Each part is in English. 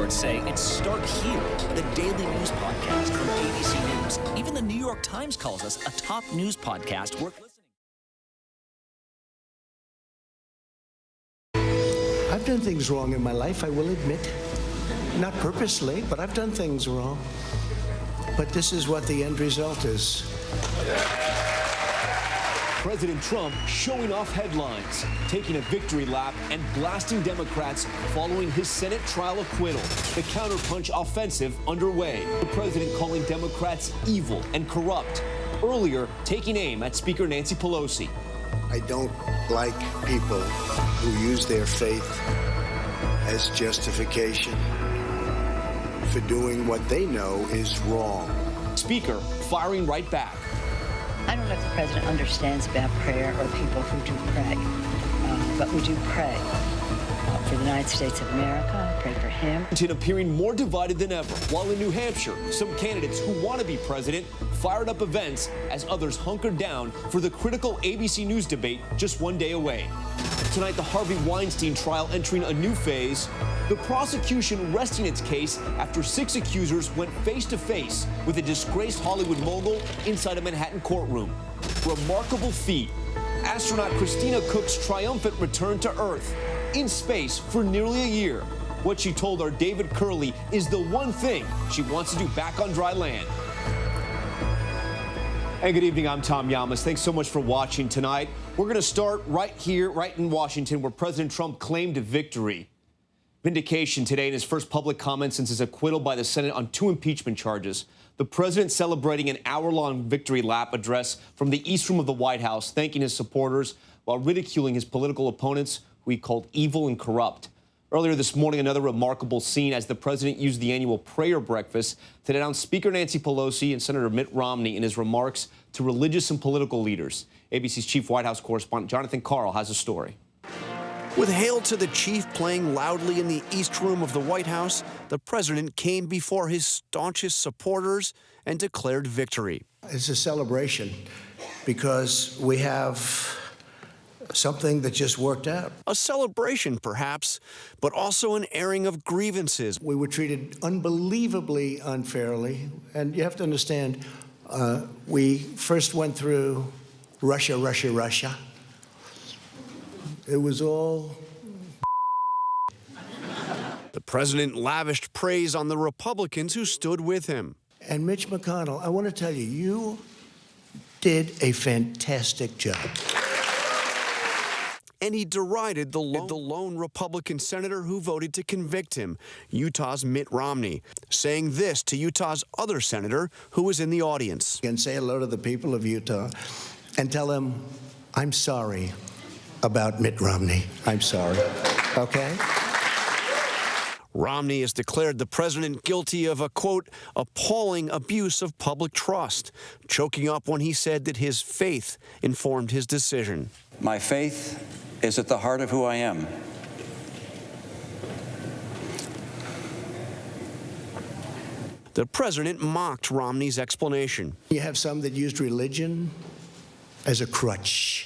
experts say it's Start Here, the daily news podcast from ABC News. Even the New York Times calls us a top news podcast worth listening. I've done things wrong in my life, I will admit. Not purposely, but I've done things wrong. But this is what the end result is. President Trump showing off headlines, taking a victory lap, and blasting Democrats following his Senate trial acquittal. The counterpunch offensive underway. The president calling Democrats evil and corrupt. Earlier, taking aim at Speaker Nancy Pelosi. I don't like people who use their faith as justification for doing what they know is wrong. Speaker firing right back. I don't know if the president understands about prayer or people who do pray, but we do pray for the United States of America, pray for him. Appearing more divided than ever, while in New Hampshire, some candidates who want to be president fired up events as others hunkered down for the critical ABC News debate just one day away. Tonight, the Harvey Weinstein trial entering a new phase. The prosecution resting its case after 6 accusers went face-to-face with a disgraced Hollywood mogul inside a Manhattan courtroom. Remarkable feat. Astronaut Christina Cook's triumphant return to Earth in space for nearly a year. What she told our David Curley is the one thing she wants to do back on dry land. Hey, good evening. I'm Tom Yamas. Thanks so much for watching tonight. We're going to start right here, right in Washington, where President Trump claimed a victory. Vindication today in his first public comment since his acquittal by the Senate on 2 impeachment charges. The president celebrating an hour-long victory lap address from the East Room of the White House, thanking his supporters while ridiculing his political opponents, who he called evil and corrupt. Earlier this morning, another remarkable scene as the president used the annual prayer breakfast to denounce Speaker Nancy Pelosi and Senator Mitt Romney in his remarks to religious and political leaders. ABC's chief White House correspondent Jonathan Karl has a story. With Hail to the Chief playing loudly in the East Room of the White House, the president came before his staunchest supporters and declared victory. It's a celebration because we have something that just worked out. A celebration, perhaps, but also an airing of grievances. We were treated unbelievably unfairly, and you have to understand, we first went through Russia. It was all... The president lavished praise on the Republicans who stood with him. And Mitch McConnell, I want to tell you, you did a fantastic job. And he derided the lone Republican senator who voted to convict him, Utah's Mitt Romney, saying this to Utah's other senator who was in the audience. And say hello to the people of Utah and tell them, I'm sorry about Mitt Romney. I'm sorry. Okay? Romney has declared the president guilty of a, quote, appalling abuse of public trust, choking up when he said that his faith informed his decision. My faith is at the heart of who I am. The president mocked Romney's explanation. You have some that used religion as a crutch.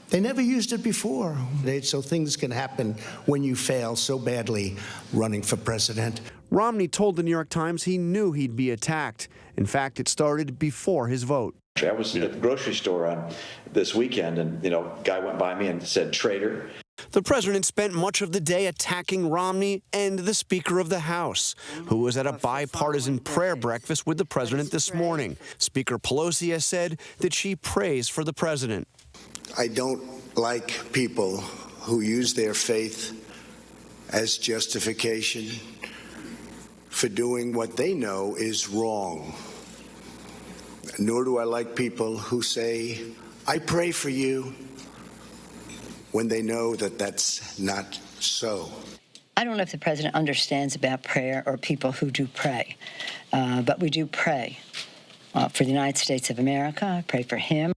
They never used it before. So things can happen when you fail so badly running for president. Romney told the New York Times he knew he'd be attacked. In fact, it started before his vote. I was at the grocery store this weekend, and, a guy went by me and said, traitor. The president spent much of the day attacking Romney and the Speaker of the House, who was at a bipartisan prayer breakfast with the president this morning. Speaker Pelosi has said that she prays for the president. I don't like people who use their faith as justification for doing what they know is wrong. Nor do I like people who say, I pray for you, when they know that that's not so. I don't know if the president understands about prayer or people who do pray, but we do pray for the United States of America, pray for him.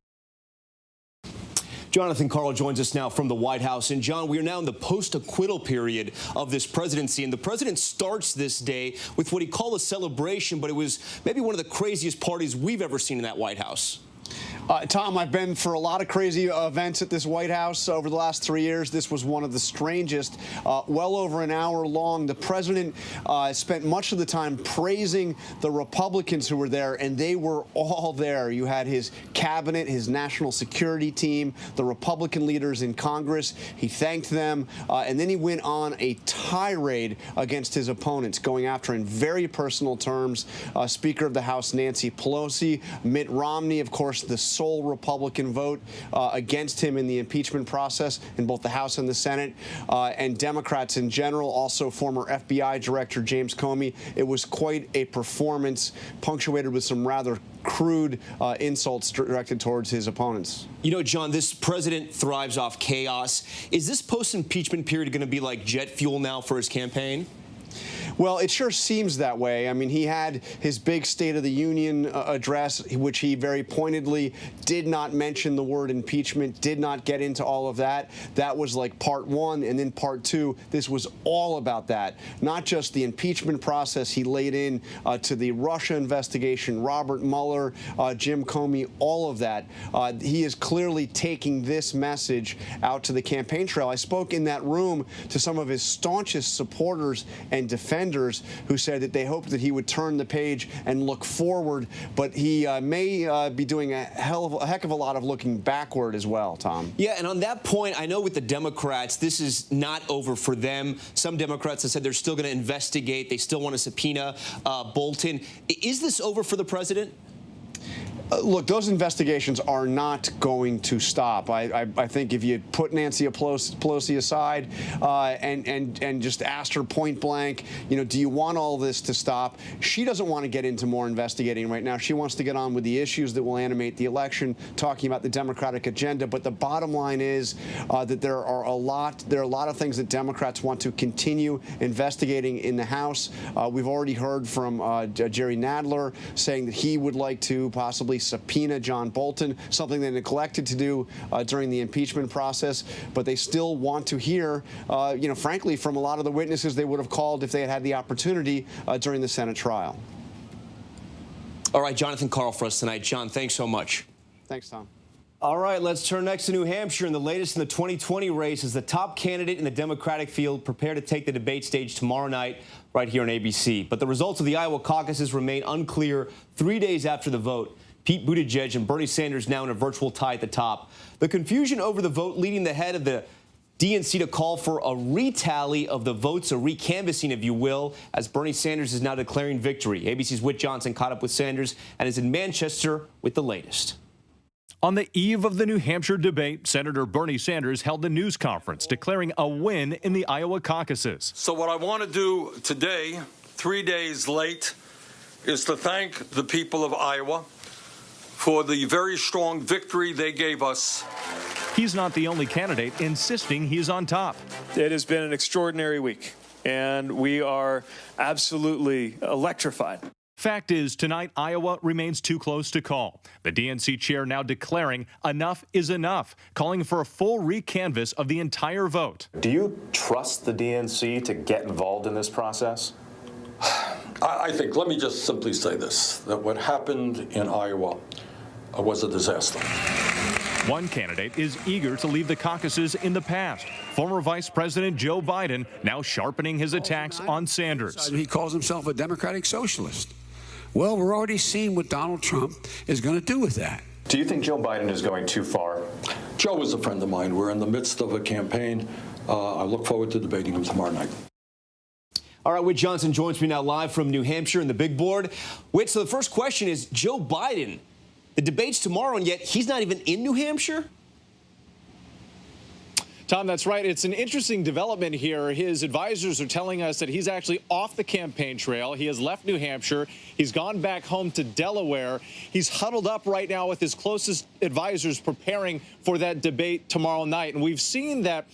Jonathan Karl joins us now from the White House. And John, we are now in the post-acquittal period of this presidency. And the president starts this day with what he called a celebration, but it was maybe one of the craziest parties we've ever seen in that White House. Tom, I've been for a lot of crazy events at this White House over the last 3 years. This was one of the strangest, well over an hour long. The president spent much of the time praising the Republicans who were there, and they were all there. You had his cabinet, his national security team, the Republican leaders in Congress. He thanked them, and then he went on a tirade against his opponents, going after in very personal terms Speaker of the House Nancy Pelosi, Mitt Romney, of course, the sole Republican vote against him in the impeachment process in both the House and the Senate, and Democrats in general, also former FBI Director James Comey. It was quite a performance, punctuated with some rather crude insults directed towards his opponents. You know, John, this president thrives off chaos. Is this post-impeachment period going to be like jet fuel now for his campaign? Well, it sure seems that way. I mean, he had his big State of the Union address, which he very pointedly did not mention the word impeachment, did not get into all of that. That was like part one. And then part two, this was all about that. Not just the impeachment process he laid in to the Russia investigation, Robert Mueller, Jim Comey, all of that. He is clearly taking this message out to the campaign trail. I spoke in that room to some of his staunchest supporters and defenders who said that they hoped that he would turn the page and look forward, but he may be doing a heck of a lot of looking backward as well, Tom. Yeah, and on that point, I know with the Democrats, this is not over for them. Some Democrats have said they're still going to investigate. They still want to subpoena Bolton. Is this over for the president? Look, those investigations are not going to stop. I think if you put Nancy Pelosi aside and just asked her point blank, you know, do you want all this to stop? She doesn't want to get into more investigating right now. She wants to get on with the issues that will animate the election, talking about the Democratic agenda. But the bottom line is that there are a lot of things that Democrats want to continue investigating in the House. We've already heard from Jerry Nadler saying that he would like to possibly subpoena John Bolton, something they neglected to do during the impeachment process. But they still want to hear, you know, frankly, from a lot of the witnesses they would have called if they had had the opportunity during the Senate trial. All right, Jonathan Karl for us tonight. John, thanks so much. Thanks, Tom. All right, let's turn next to New Hampshire. And the latest in the 2020 race is the top candidate in the Democratic field prepared to take the debate stage tomorrow night right here on ABC. But the results of the Iowa caucuses remain unclear 3 days after the vote. Pete Buttigieg and Bernie Sanders now in a virtual tie at the top. The confusion over the vote leading the head of the DNC to call for a retally of the votes, a recanvassing, if you will, as Bernie Sanders is now declaring victory. ABC's Whit Johnson caught up with Sanders and is in Manchester with the latest. On the eve of the New Hampshire debate, Senator Bernie Sanders held a news conference declaring a win in the Iowa caucuses. So what I want to do today, 3 days late, is to thank the people of Iowa for the very strong victory they gave us. He's not the only candidate insisting he's on top. It has been an extraordinary week, and we are absolutely electrified. Fact is, tonight, Iowa remains too close to call. The DNC chair now declaring enough is enough, calling for a full recanvass of the entire vote. Do you trust the DNC to get involved in this process? I think, let me just simply say this, that what happened in Iowa was a disaster. One candidate is eager to leave the caucuses in the past. Former Vice President Joe Biden now sharpening his attacks on Sanders. He calls himself a democratic socialist. Well, we're already seeing what Donald Trump is going to do with that. Do you think Joe Biden is going too far? Joe is a friend of mine. We're in the midst of a campaign. I look forward to debating him tomorrow night. All right, Whit Johnson joins me now live from New Hampshire in the big board. Whit, so the first question is, Joe Biden, the debate's tomorrow, and yet he's not even in New Hampshire? Tom, that's right. It's an interesting development here. His advisors are telling us that he's actually off the campaign trail. He has left New Hampshire. He's gone back home to Delaware. He's huddled up right now with his closest advisors preparing for that debate tomorrow night. And we've seen that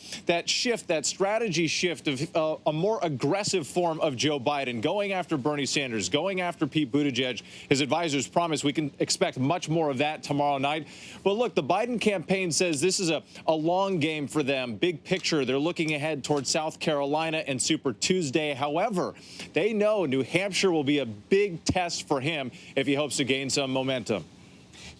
shift, that strategy shift of a more aggressive form of Joe Biden, going after Bernie Sanders, going after Pete Buttigieg. His advisors promise we can expect much more of that tomorrow night. But look, the Biden campaign says this is a long game for them. Big picture, they're looking ahead towards South Carolina and Super Tuesday. However, they know New Hampshire will be a big test for him if he hopes to gain some momentum.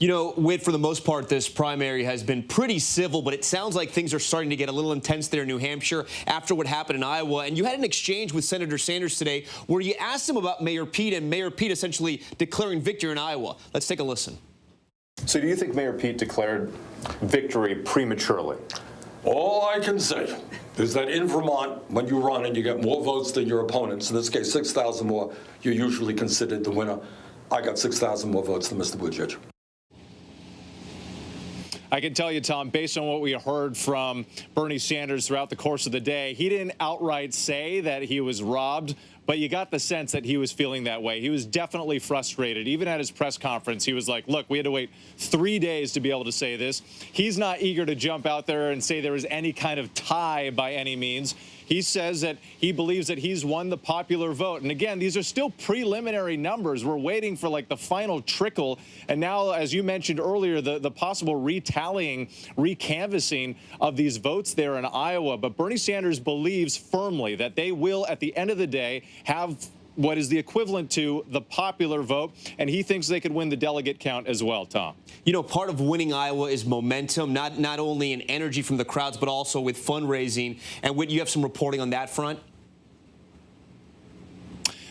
You know, Whit, for the most part, this primary has been pretty civil, but it sounds like things are starting to get a little intense there in New Hampshire after what happened in Iowa. And you had an exchange with Senator Sanders today where you asked him about Mayor Pete and Mayor Pete essentially declaring victory in Iowa. Let's take a listen. So do you think Mayor Pete declared victory prematurely? All I can say is that in Vermont, when you run and you get more votes than your opponents, in this case 6,000 more, you're usually considered the winner. I got 6,000 more votes than Mr. Buttigieg. I can tell you, Tom, based on what we heard from Bernie Sanders throughout the course of the day, he didn't outright say that he was robbed, but you got the sense that he was feeling that way. He was definitely frustrated. Even at his press conference, he was like, look, we had to wait 3 days to be able to say this. He's not eager to jump out there and say there was any kind of tie by any means. He says that he believes that he's won the popular vote. And again, these are still preliminary numbers. We're waiting for like the final trickle. And now, as you mentioned earlier, the possible retallying, recanvassing of these votes there in Iowa. But Bernie Sanders believes firmly that they will, at the end of the day, have what is the equivalent to the popular vote, and he thinks they could win the delegate count as well, Tom. You know, part of winning Iowa is momentum, not only in energy from the crowds, but also with fundraising. And Whit, you have some reporting on that front?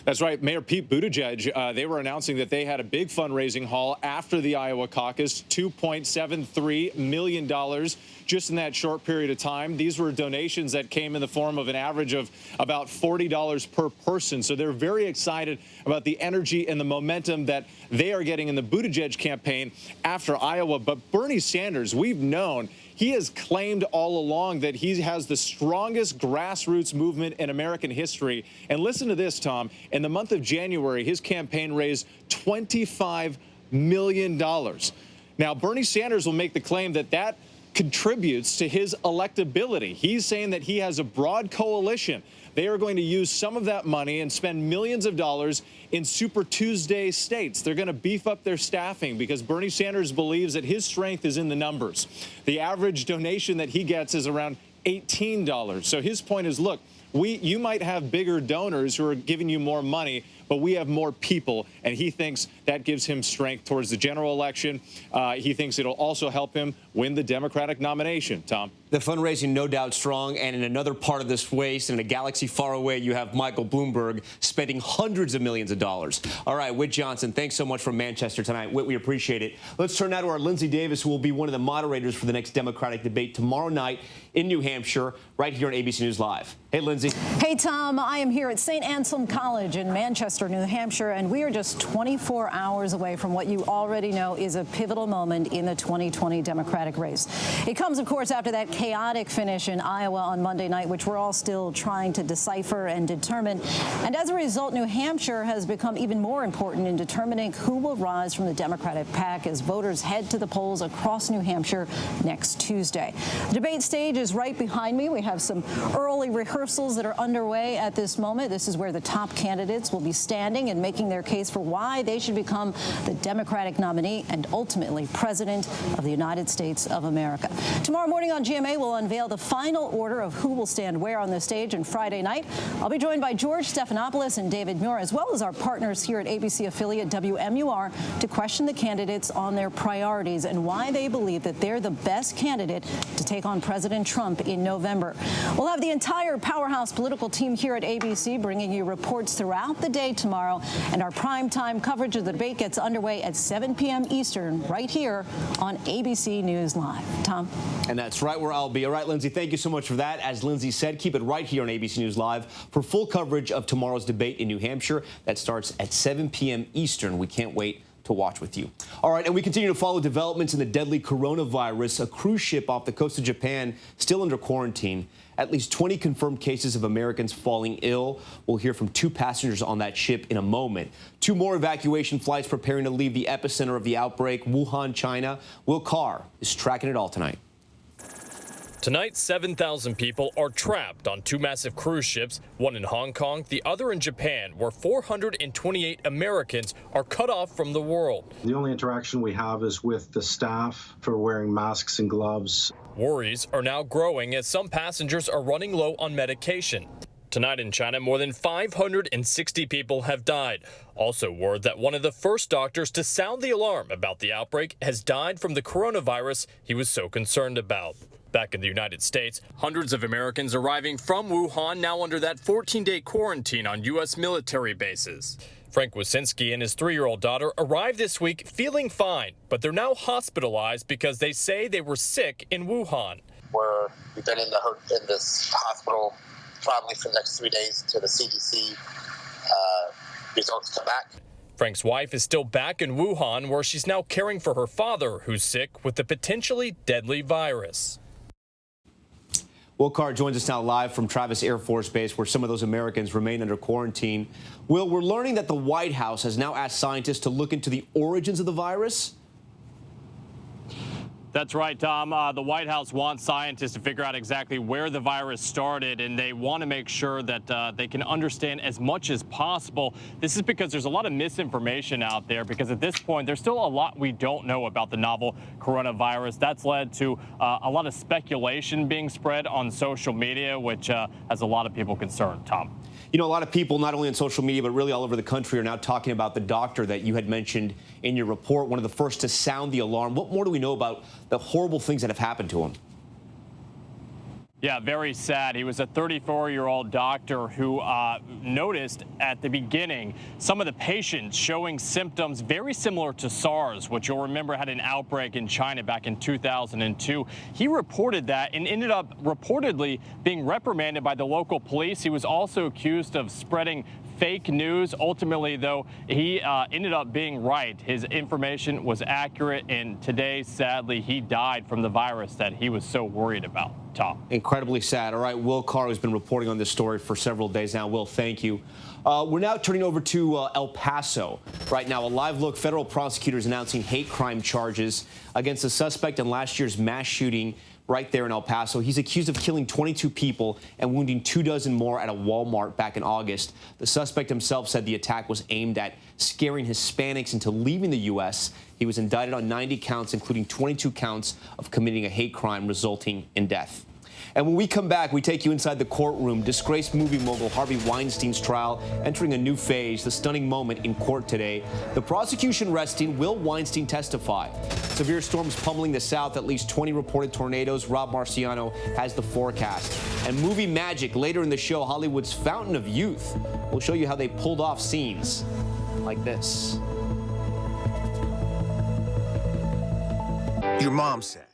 That's right. Mayor Pete Buttigieg, they were announcing that they had a big fundraising haul after the Iowa caucus, $2.73 million just in that short period of time. These were donations that came in the form of an average of about $40 per person. So they're very excited about the energy and the momentum that they are getting in the Buttigieg campaign after Iowa. But Bernie Sanders, we've known, he has claimed all along that he has the strongest grassroots movement in American history. And listen to this, Tom. In the month of January, his campaign raised $25 million. Now, Bernie Sanders will make the claim that that contributes to his electability. He's saying that he has a broad coalition. They are going to use some of that money and spend millions of dollars in Super Tuesday states. They're going to beef up their staffing because Bernie Sanders believes that his strength is in the numbers. The average donation that he gets is around $18. So his point is, look, you might have bigger donors who are giving you more money, but we have more people, and he thinks that gives him strength towards the general election. He thinks it'll also help him win the Democratic nomination, Tom. The fundraising, no doubt, strong. And in another part of this race, in a galaxy far away, you have Michael Bloomberg spending hundreds of millions of dollars. All right, Whit Johnson, thanks so much from Manchester tonight. Whit, we appreciate it. Let's turn now to our Lindsay Davis, who will be one of the moderators for the next Democratic debate tomorrow night in New Hampshire, right here on ABC News Live. Hey, Lindsay. Hey, Tom. I am here at St. Anselm College in Manchester, New Hampshire, and we are just 24 hours away from what you already know is a pivotal moment in the 2020 Democratic race. It comes, of course, after that chaotic finish in Iowa on Monday night, which we're all still trying to decipher and determine. And as a result, New Hampshire has become even more important in determining who will rise from the Democratic pack as voters head to the polls across New Hampshire next Tuesday. The debate stage is right behind me. We have some early rehearsals that are underway at this moment. This is where the top candidates will be standing and making their case for why they should become the Democratic nominee and ultimately president of the United States of America. Tomorrow morning on GMA, we'll unveil the final order of who will stand where on the stage. And Friday night, I'll be joined by George Stephanopoulos and David Muir, as well as our partners here at ABC affiliate WMUR, to question the candidates on their priorities and why they believe that they're the best candidate to take on President Trump in November. We'll have the entire powerhouse political team here at ABC bringing you reports throughout the day tomorrow, and our primetime coverage of the debate gets underway at 7 p.m. Eastern right here on ABC News Live. Tom? And that's right where I'll be. All right, Lindsay, thank you so much for that. As Lindsay said, keep it right here on ABC News Live for full coverage of tomorrow's debate in New Hampshire. That starts at 7 p.m. Eastern. We can't wait to watch with you. All right, and we continue to follow developments in the deadly coronavirus. A cruise ship off the coast of Japan still under quarantine. At least 20 confirmed cases of Americans falling ill. We'll hear from 2 passengers on that ship in a moment. 2 more evacuation flights preparing to leave the epicenter of the outbreak, Wuhan, China. Will Carr is tracking it all tonight. Tonight, 7,000 people are trapped on 2 massive cruise ships, one in Hong Kong, the other in Japan, where 428 Americans are cut off from the world. The only interaction we have is with the staff for wearing masks and gloves. Worries are now growing as some passengers are running low on medication. Tonight in China, more than 560 people have died. Also word that one of the first doctors to sound the alarm about the outbreak has died from the coronavirus he was so concerned about. Back in the United States, hundreds of Americans arriving from Wuhan now under that 14-day quarantine on U.S. military bases. Frank Wasinski and his 3-year-old daughter arrived this week feeling fine, but they're now hospitalized because they say they were sick in Wuhan. We've been in this hospital probably for the next 3 days until the CDC results come back. Frank's wife is still back in Wuhan, where she's now caring for her father, who's sick with the potentially deadly virus. Will Carr joins us now live from Travis Air Force Base, where some of those Americans remain under quarantine. Will, we're learning that the White House has now asked scientists to look into the origins of the virus. That's right, Tom. The White House wants scientists to figure out exactly where the virus started, and they want to make sure that they can understand as much as possible. This is because there's a lot of misinformation out there, because at this point, there's still a lot we don't know about the novel coronavirus. That's led to a lot of speculation being spread on social media, which has a lot of people concerned, Tom. You know, a lot of people, not only on social media, but really all over the country, are now talking about the doctor that you had mentioned in your report, one of the first to sound the alarm. What more do we know about the horrible things that have happened to him? Yeah, very sad. He was a 34-year-old doctor who noticed at the beginning some of the patients showing symptoms very similar to SARS, which you'll remember had an outbreak in China back in 2002. He reported that and ended up reportedly being reprimanded by the local police. He was also accused of spreading fake news. Ultimately, though, he ended up being right. His information was accurate, and today, sadly, he died from the virus that he was so worried about. Tom. Incredibly sad. All right, Will Carr has been reporting on this story for several days now. Will, thank you. We're now turning over to El Paso. Right now, a live look. Federal prosecutors announcing hate crime charges against a suspect in last year's mass shooting right there in El Paso. He's accused of killing 22 people and wounding 24 more at a Walmart back in August. The suspect himself said the attack was aimed at scaring Hispanics into leaving the U.S. He was indicted on 90 counts, including 22 counts of committing a hate crime resulting in death. And when we come back, we take you inside the courtroom. Disgraced movie mogul Harvey Weinstein's trial entering a new phase. The stunning moment in court today. The prosecution resting. Will Weinstein testify? Severe storms pummeling the South. At least 20 reported tornadoes. Rob Marciano has the forecast. And movie magic later in the show. Hollywood's fountain of youth. We'll show you how they pulled off scenes like this. Your mom said.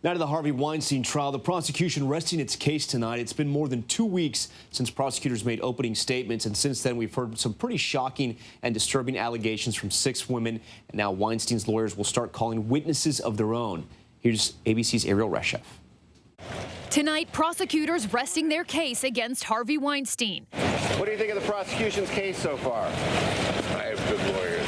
Now to the Harvey Weinstein trial. The prosecution resting its case tonight. It's been more than 2 weeks since prosecutors made opening statements, and since then we've heard some pretty shocking and disturbing allegations from 6 women. And now Weinstein's lawyers will start calling witnesses of their own. Here's ABC's Ariel Reshef. Tonight, prosecutors resting their case against Harvey Weinstein. What do you think of the prosecution's case so far? I have good lawyers.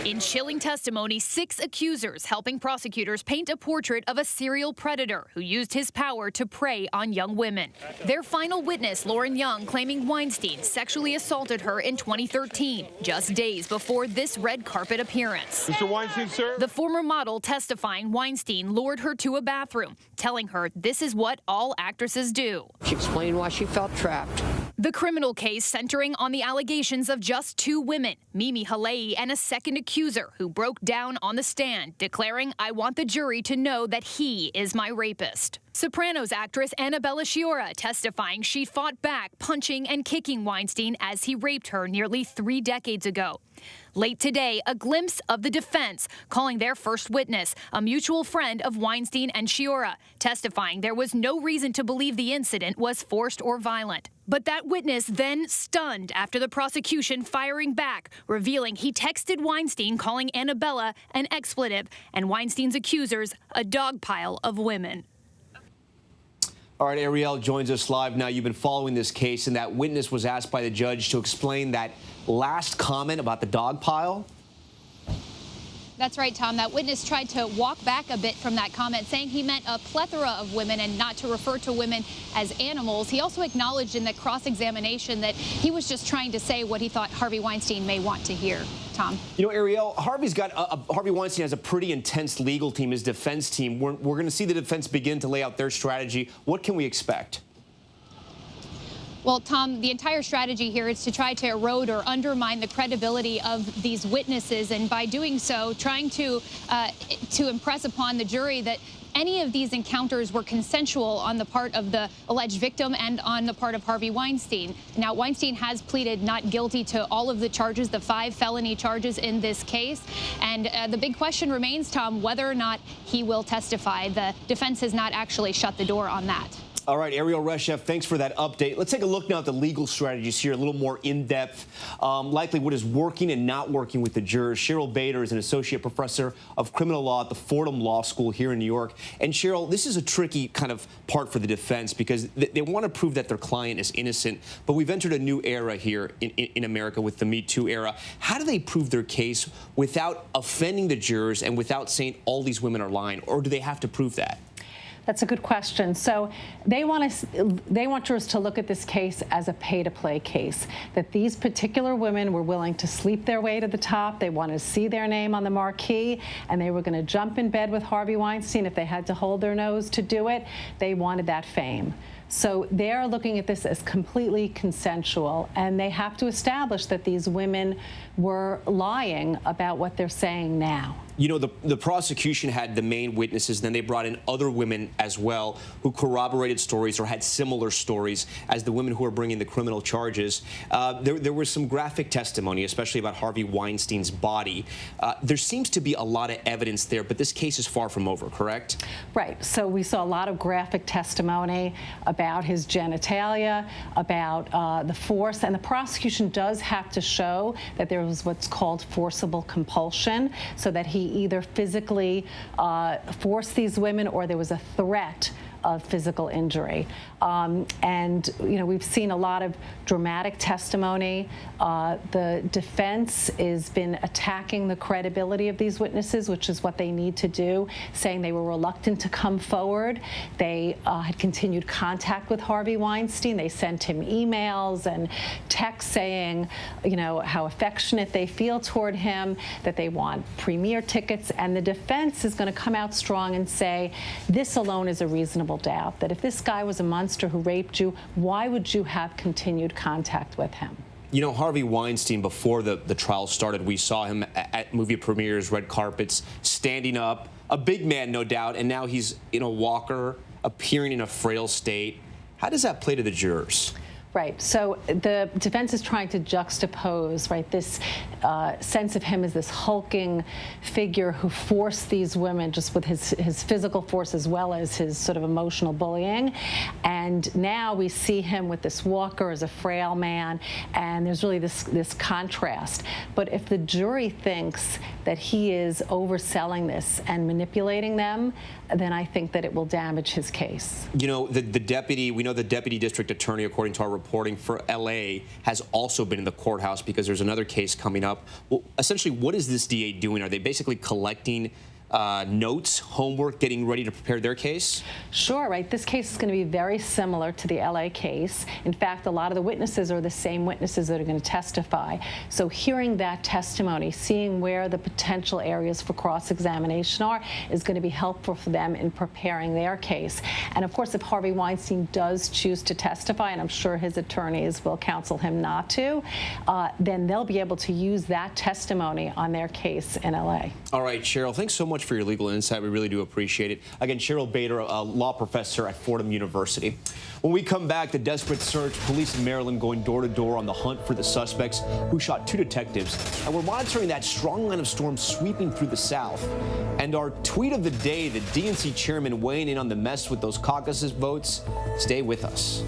In chilling testimony, 6 accusers helping prosecutors paint a portrait of a serial predator who used his power to prey on young women. Their final witness, Lauren Young, claiming Weinstein sexually assaulted her in 2013, just days before this red carpet appearance. Mr. Weinstein, sir? The former model testifying Weinstein lured her to a bathroom, telling her this is what all actresses do. She explained why she felt trapped. The criminal case centering on the allegations of just 2 women, Mimi Halei and a second accuser who broke down on the stand, declaring, "I want the jury to know that he is my rapist." Sopranos actress Annabella Sciorra testifying she fought back, punching and kicking Weinstein as he raped her nearly 3 decades ago. Late today, a glimpse of the defense, calling their first witness, a mutual friend of Weinstein and Sciorra, testifying there was no reason to believe the incident was forced or violent. But that witness then stunned after the prosecution firing back, revealing he texted Weinstein calling Annabella an expletive and Weinstein's accusers a dog pile of women. All right, Ariel joins us live now. You've been following this case, and that witness was asked by the judge to explain that last comment about the dog pile. That's right, Tom. That witness tried to walk back a bit from that comment, saying he meant a plethora of women and not to refer to women as animals. He also acknowledged in the cross-examination that he was just trying to say what he thought Harvey Weinstein may want to hear. Tom. You know, Ariel, Harvey Weinstein has a pretty intense legal team, his defense team. We're going to see the defense begin to lay out their strategy. What can we expect? Well, Tom, the entire strategy here is to try to erode or undermine the credibility of these witnesses, and by doing so, trying to impress upon the jury that any of these encounters were consensual on the part of the alleged victim and on the part of Harvey Weinstein. Now, Weinstein has pleaded not guilty to all of the charges, the 5 felony charges in this case. And the big question remains, Tom, whether or not he will testify. The defense has not actually shut the door on that. All right, Ariel Reshef, thanks for that update. Let's take a look now at the legal strategies here, a little more in-depth, likely what is working and not working with the jurors. Cheryl Bader is an associate professor of criminal law at the Fordham Law School here in New York. And Cheryl, this is a tricky kind of part for the defense because they want to prove that their client is innocent, but we've entered a new era here in America with the Me Too era. How do they prove their case without offending the jurors and without saying all these women are lying, or do they have to prove that? That's a good question. So they want jurors to look at this case as a pay-to-play case, that these particular women were willing to sleep their way to the top. They wanted to see their name on the marquee, and they were going to jump in bed with Harvey Weinstein if they had to hold their nose to do it. They wanted that fame. So they're looking at this as completely consensual, and they have to establish that these women were lying about what they're saying now. You know, the prosecution had the main witnesses, then they brought in other women as well who corroborated stories or had similar stories as the women who are bringing the criminal charges. There was some graphic testimony, especially about Harvey Weinstein's body. There seems to be a lot of evidence there, but this case is far from over, correct? Right. So we saw a lot of graphic testimony about his genitalia, about the force, and the prosecution does have to show that there was what's called forcible compulsion, so that he either physically forced these women or there was a threat of physical injury. And, you know, we've seen a lot of dramatic testimony. The defense has been attacking the credibility of these witnesses, which is what they need to do, saying they were reluctant to come forward. They had continued contact with Harvey Weinstein. They sent him emails and texts saying, you know, how affectionate they feel toward him, that they want premiere tickets. And the defense is going to come out strong and say, this alone is a reasonable doubt, that if this guy was a monster who raped you, why would you have continued contact with him? You know, Harvey Weinstein, before the trial started, we saw him at movie premieres, red carpets, standing up, a big man, no doubt, and now he's in a walker, appearing in a frail state. How does that play to the jurors? Right. So the defense is trying to juxtapose, right, this sense of him as this hulking figure who forced these women just with his physical force as well as his sort of emotional bullying. And now we see him with this walker as a frail man, and there's really this contrast. But if the jury thinks that he is overselling this and manipulating them, then I think that it will damage his case. You know, we know the deputy district attorney, according to our reporting for LA, has also been in the courthouse because there's another case coming up. Well, essentially, what is this DA doing? Are they basically collecting notes, homework, getting ready to prepare their case? Sure, right. This case is going to be very similar to the LA case. In fact, a lot of the witnesses are the same witnesses that are going to testify. So hearing that testimony, seeing where the potential areas for cross-examination are, is going to be helpful for them in preparing their case. And of course, if Harvey Weinstein does choose to testify, and I'm sure his attorneys will counsel him not to, then they'll be able to use that testimony on their case in LA. All right, Cheryl, thanks so much for your legal insight. We really do appreciate it. Again, Cheryl Bader, a law professor at Fordham University. When we come back, the desperate search, police in Maryland going door to door on the hunt for the suspects who shot 2 detectives. And we're monitoring that strong line of storm sweeping through the South. And our tweet of the day, the DNC chairman weighing in on the mess with those caucuses votes. Stay with us.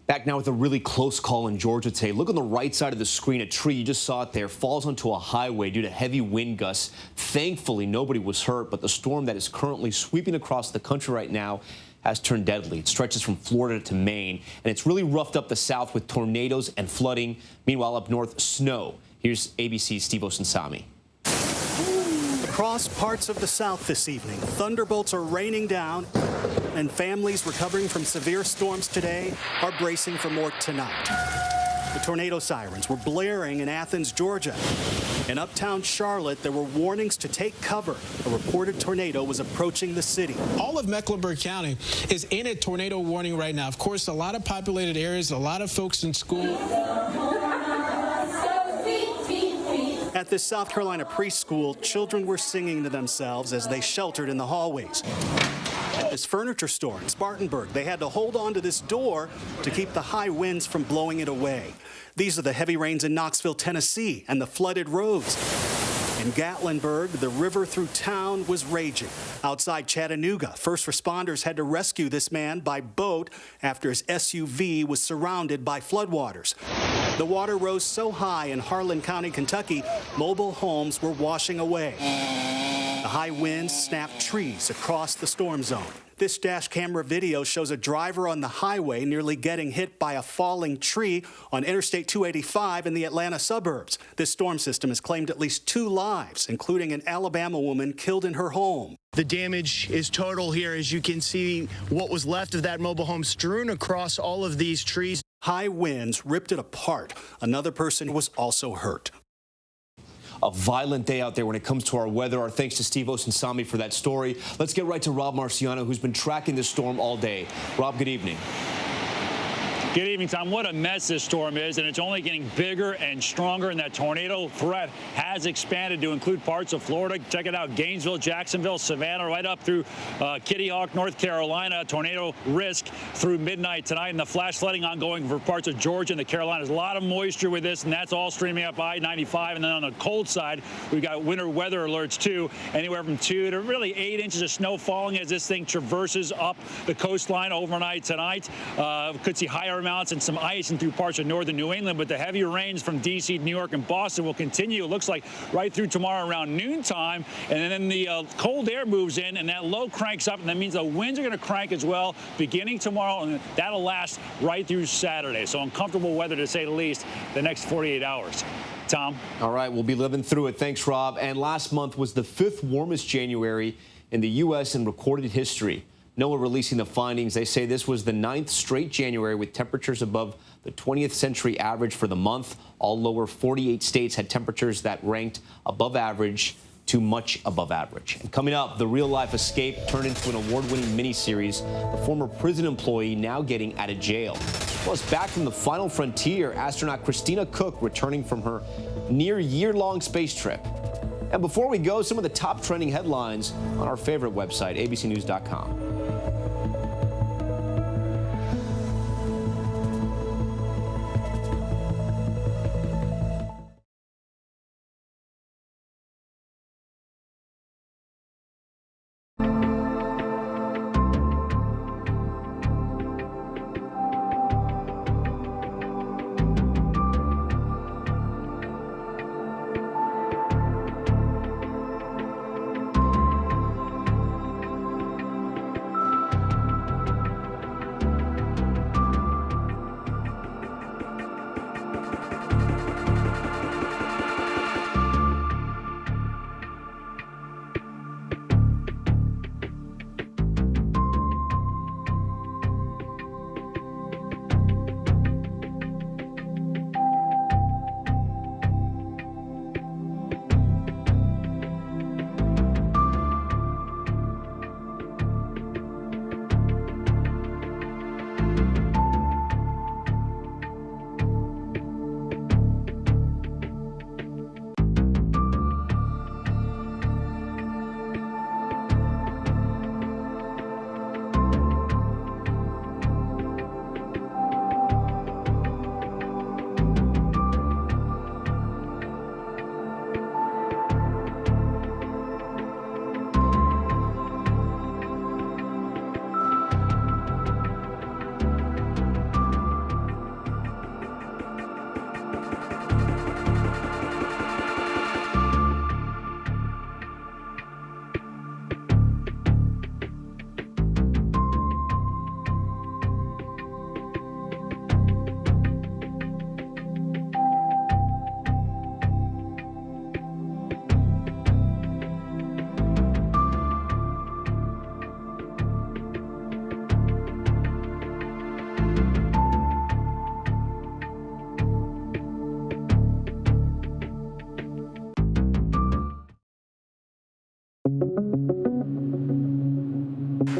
Back now with a really close call in Georgia today. Look on the right side of the screen. A tree, you just saw it there, falls onto a highway due to heavy wind gusts. Thankfully, nobody was hurt, but the storm that is currently sweeping across the country right now has turned deadly. It stretches from Florida to Maine, and it's really roughed up the South with tornadoes and flooding. Meanwhile, up north, snow. Here's ABC's Steve Osunsami. Across parts of the South this evening, thunderbolts are raining down, and families recovering from severe storms today are bracing for more tonight. The tornado sirens were blaring in Athens, Georgia. In uptown Charlotte, there were warnings to take cover. A reported tornado was approaching the city. All of Mecklenburg County is in a tornado warning right now. Of course, a lot of populated areas, a lot of folks in school. At this South Carolina preschool, children were singing to themselves as they sheltered in the hallways. At this furniture store in Spartanburg, they had to hold on to this door to keep the high winds from blowing it away. These are the heavy rains in Knoxville, Tennessee, and the flooded roads. In Gatlinburg, the river through town was raging. Outside Chattanooga, first responders had to rescue this man by boat after his SUV was surrounded by floodwaters. The water rose so high in Harlan County, Kentucky, mobile homes were washing away. The high winds snapped trees across the storm zone. This dash camera video shows a driver on the highway nearly getting hit by a falling tree on Interstate 285 in the Atlanta suburbs. This storm system has claimed at least 2 lives, including an Alabama woman killed in her home. The damage is total here. As you can see, what was left of that mobile home strewn across all of these trees. High winds ripped it apart. Another person was also hurt. A violent day out there when it comes to our weather. Our thanks to Steve Osunsami for that story. Let's get right to Rob Marciano, who's been tracking this storm all day. Rob, good evening. Good evening, Tom. What a mess this storm is, and it's only getting bigger and stronger, and that tornado threat has expanded to include parts of Florida. Check it out, Gainesville, Jacksonville, Savannah, right up through Kitty Hawk, North Carolina. Tornado risk through midnight tonight, and the flash flooding ongoing for parts of Georgia and the Carolinas. A lot of moisture with this, and that's all streaming up I-95. And then on the cold side, we've got winter weather alerts, too. Anywhere from 2 to really 8 inches of snow falling as this thing traverses up the coastline overnight tonight. Could see higher amounts and some ice in through parts of northern New England, but the heavier rains from D.C., New York, and Boston will continue. It looks like right through tomorrow around noontime, and then the cold air moves in, and that low cranks up, and that means the winds are going to crank as well beginning tomorrow, and that'll last right through Saturday. So uncomfortable weather, to say the least, the next 48 hours. Tom? All right, we'll be living through it. Thanks, Rob. And last month was the 5th warmest January in the U.S. in recorded history. NOAA releasing the findings. They say this was the 9th straight January with temperatures above the 20th century average for the month. All lower 48 states had temperatures that ranked above average to much above average. And coming up, the real-life escape turned into an award-winning miniseries. The former prison employee now getting out of jail. Plus, back from the final frontier, astronaut Christina Koch returning from her near year-long space trip. And before we go, some of the top trending headlines on our favorite website, abcnews.com.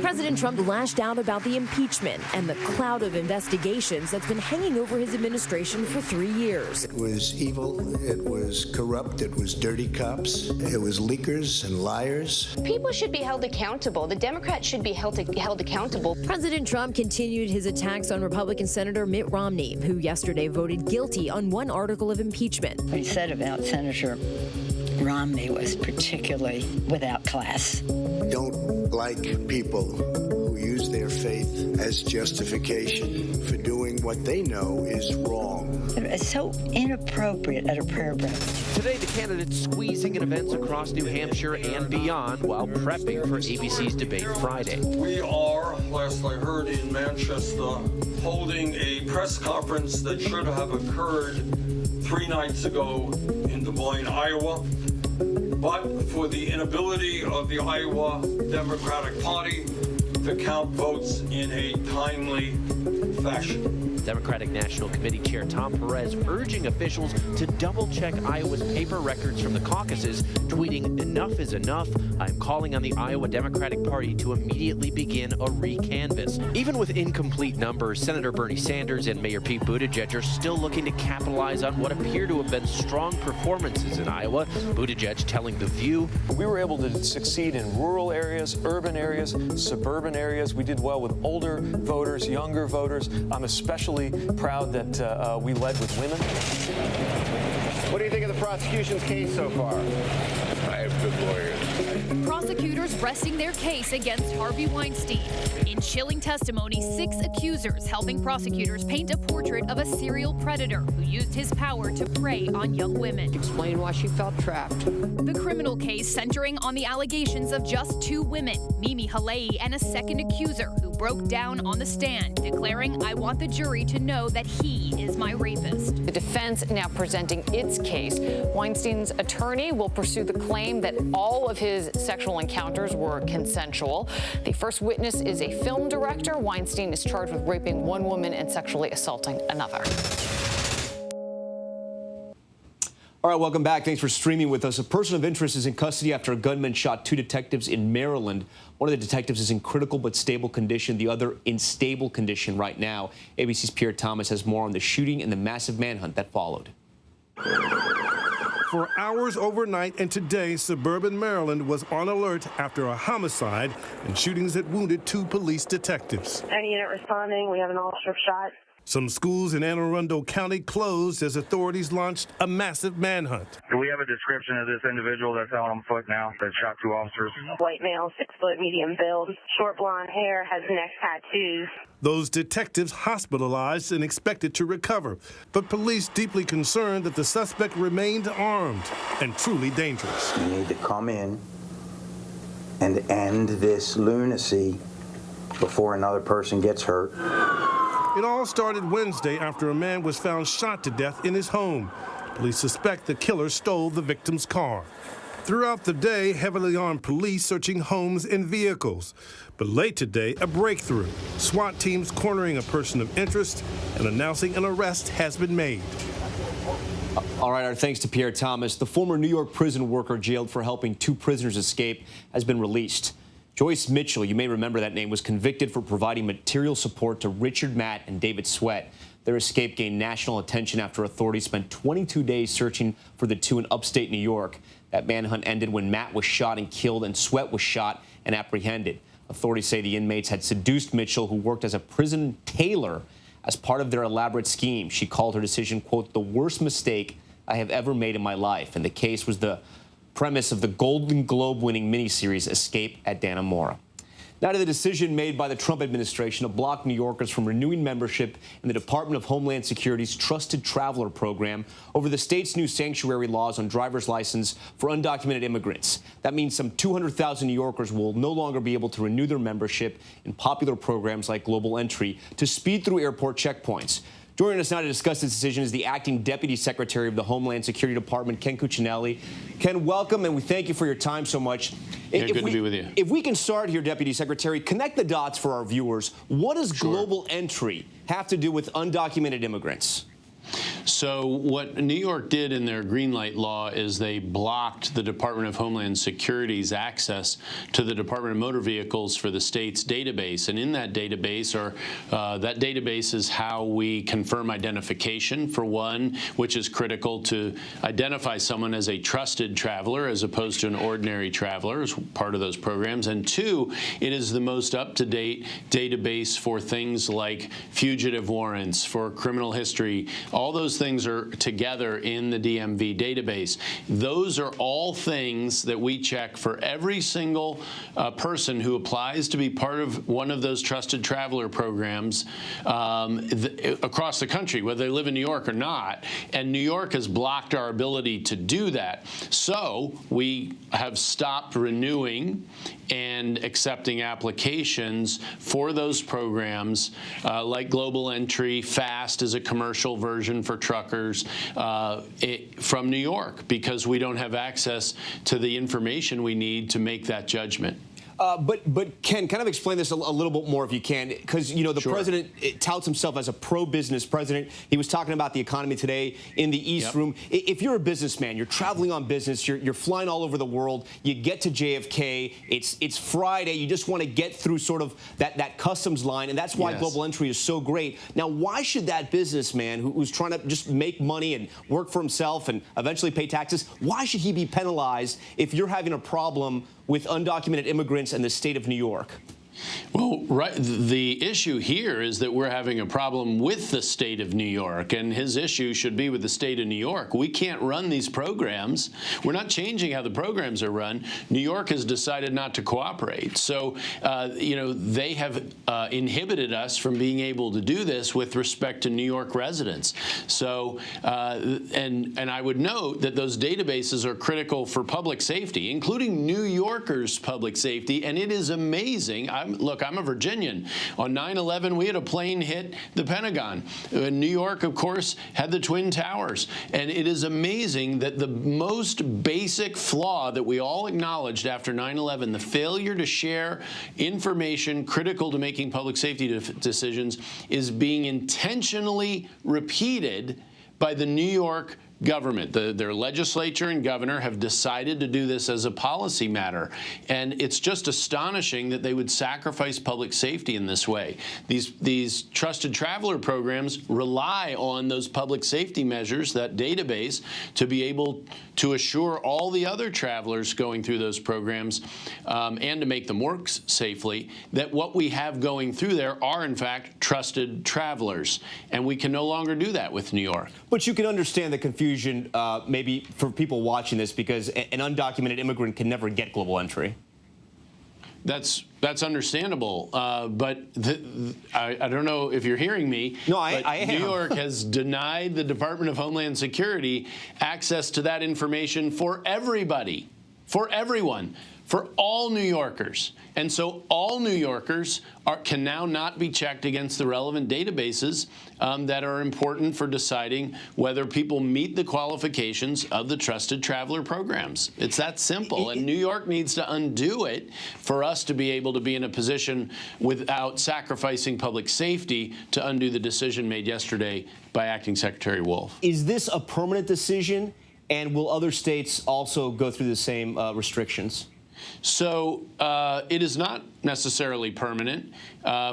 President Trump lashed out about the impeachment and the cloud of investigations that's been hanging over his administration for 3 years. It was evil, it was corrupt, it was dirty cops, it was leakers and liars. People should be held accountable. The Democrats should be held accountable. President Trump continued his attacks on Republican Senator Mitt Romney, who yesterday voted guilty on one article of impeachment. What he said about Senator Romney was particularly without class. don't like people who use their faith as justification for doing what they know is wrong. It's so inappropriate at a prayer breakfast. Today, the candidates squeezing in events across New Hampshire and beyond while prepping for ABC's Debate Friday. We are, last I heard, in Manchester, holding a press conference that should have occurred 3 nights ago in Des Moines, Iowa. But for the inability of the Iowa Democratic Party to count votes in a timely fashion. Democratic National Committee Chair Tom Perez urging officials to double-check Iowa's paper records from the caucuses, tweeting, "Enough is enough. I'm calling on the Iowa Democratic Party to immediately begin a re-canvass." Even with incomplete numbers, Senator Bernie Sanders and Mayor Pete Buttigieg are still looking to capitalize on what appear to have been strong performances in Iowa. Buttigieg telling The View, "We were able to succeed in rural areas, urban areas, suburban areas. We did well with older voters, younger voters. I'm especially proud that we led with women." What do you think of the prosecution's case so far? I have good lawyers. Prosecutors resting their case against Harvey Weinstein. In chilling testimony, 6 accusers helping prosecutors paint a portrait of a serial predator who used his power to prey on young women. Explain why she felt trapped. The criminal case centering on the allegations of just 2 women, Mimi Halei and a second accuser who broke down on the stand, declaring, "I want the jury to know that he is my rapist." The defense now presenting its case. Weinstein's attorney will pursue the claim that all of his sexual encounters were consensual. The first witness is a film director. Weinstein is charged with raping 1 woman and sexually assaulting another. All right, welcome back. Thanks for streaming with us. A person of interest is in custody after a gunman shot 2 detectives in Maryland. One of the detectives is in critical but stable condition, the other in stable condition right now. ABC's Pierre Thomas has more on the shooting and the massive manhunt that followed. For hours overnight and today, suburban Maryland was on alert after a homicide and shootings that wounded 2 police detectives. Any unit responding, we have an all-strip shot. Some schools in Anne Arundel County closed as authorities launched a massive manhunt. Do we have a description of this individual that's out on foot now that shot 2 officers? White male, 6 foot, medium build, short blonde hair, has neck tattoos. Those detectives hospitalized and expected to recover, but police deeply concerned that the suspect remained armed and truly dangerous. You need to come in and end this lunacy before another person gets hurt. It all started Wednesday after a man was found shot to death in his home. Police suspect the killer stole the victim's car. Throughout the day, heavily armed police searching homes and vehicles. But late today, a breakthrough. SWAT teams cornering a person of interest and announcing an arrest has been made. All right, our thanks to Pierre Thomas. The former New York prison worker jailed for helping 2 prisoners escape has been released. Joyce Mitchell, you may remember that name, was convicted for providing material support to Richard Matt and David Sweat. Their escape gained national attention after authorities spent 22 days searching for the 2 in upstate New York. That manhunt ended when Matt was shot and killed and Sweat was shot and apprehended. Authorities say the inmates had seduced Mitchell, who worked as a prison tailor, as part of their elaborate scheme. She called her decision, quote, "the worst mistake I have ever made in my life." And the case was the premise of the Golden Globe-winning miniseries Escape at Dannemora. Now to the decision made by the Trump administration to block New Yorkers from renewing membership in the Department of Homeland Security's Trusted Traveler program over the state's new sanctuary laws on driver's license for undocumented immigrants. That means some 200,000 New Yorkers will no longer be able to renew their membership in popular programs like Global Entry to speed through airport checkpoints. Joining us now to discuss this decision is the acting Deputy Secretary of the Homeland Security Department, Ken Cuccinelli. Ken, welcome, and we thank you for your time so much. Yeah, good to be with you. If we can start here, Deputy Secretary, connect the dots for our viewers. What does Global Entry have to do with undocumented immigrants? So what New York did in their green light law is they blocked the Department of Homeland Security's access to the Department of Motor Vehicles for the state's database. And in that database is how we confirm identification, for one, which is critical to identify someone as a trusted traveler as opposed to an ordinary traveler as part of those programs. And 2, it is the most up-to-date database for things like fugitive warrants, for criminal history. All those those things are together in the DMV database. Those are all things that we check for every single person who applies to be part of one of those trusted traveler programs across the country, whether they live in New York or not. And New York has blocked our ability to do that. So we have stopped renewing and accepting applications for those programs like Global Entry. Fast is a commercial version for truckers from New York, because we don't have access to the information we need to make that judgment. But Ken, kind of explain this a little bit more if you can, because, you know, the president touts himself as a pro-business president. He was talking about the economy today in the East Room. If you're a businessman, you're traveling on business, you're flying all over the world, you get to JFK, it's Friday, you just want to get through sort of that customs line, and that's why Global Entry is so great. Now, why should that businessman who's trying to just make money and work for himself and eventually pay taxes, why should he be penalized if you're having a problem with undocumented immigrants in the state of New York? Well, the issue here is that we're having a problem with the state of New York, and his issue should be with the state of New York. We can't run these programs. We're not changing how the programs are run. New York has decided not to cooperate. So, you know, they have inhibited us from being able to do this with respect to New York residents. So, and I would note that those databases are critical for public safety, including New Yorkers' public safety, and it is amazing. Look, I'm a Virginian. On 9/11, we had a plane hit the Pentagon. New York, of course, had the Twin Towers. And it is amazing that the most basic flaw that we all acknowledged after 9/11, the failure to share information critical to making public safety decisions, is being intentionally repeated by the New York government. Their legislature and governor have decided to do this as a policy matter. And it's just astonishing that they would sacrifice public safety in this way. These trusted traveler programs rely on those public safety measures, that database, to be able to assure all the other travelers going through those programs and to make them work safely, that what we have going through there are, in fact, trusted travelers. And we can no longer do that with New York. But you can understand the confusion maybe for people watching this, because an undocumented immigrant can never get Global Entry. That's understandable, but I don't know if you're hearing me. No, I am. New York has denied the Department of Homeland Security access to that information for everybody, for everyone, for all New Yorkers. And so all New Yorkers can now not be checked against the relevant databases that are important for deciding whether people meet the qualifications of the trusted traveler programs. It's that simple. And New York needs to undo it for us to be able to be in a position without sacrificing public safety to undo the decision made yesterday by Acting Secretary Wolf. Is this a permanent decision, and will other states also go through the same restrictions? So it is not necessarily permanent.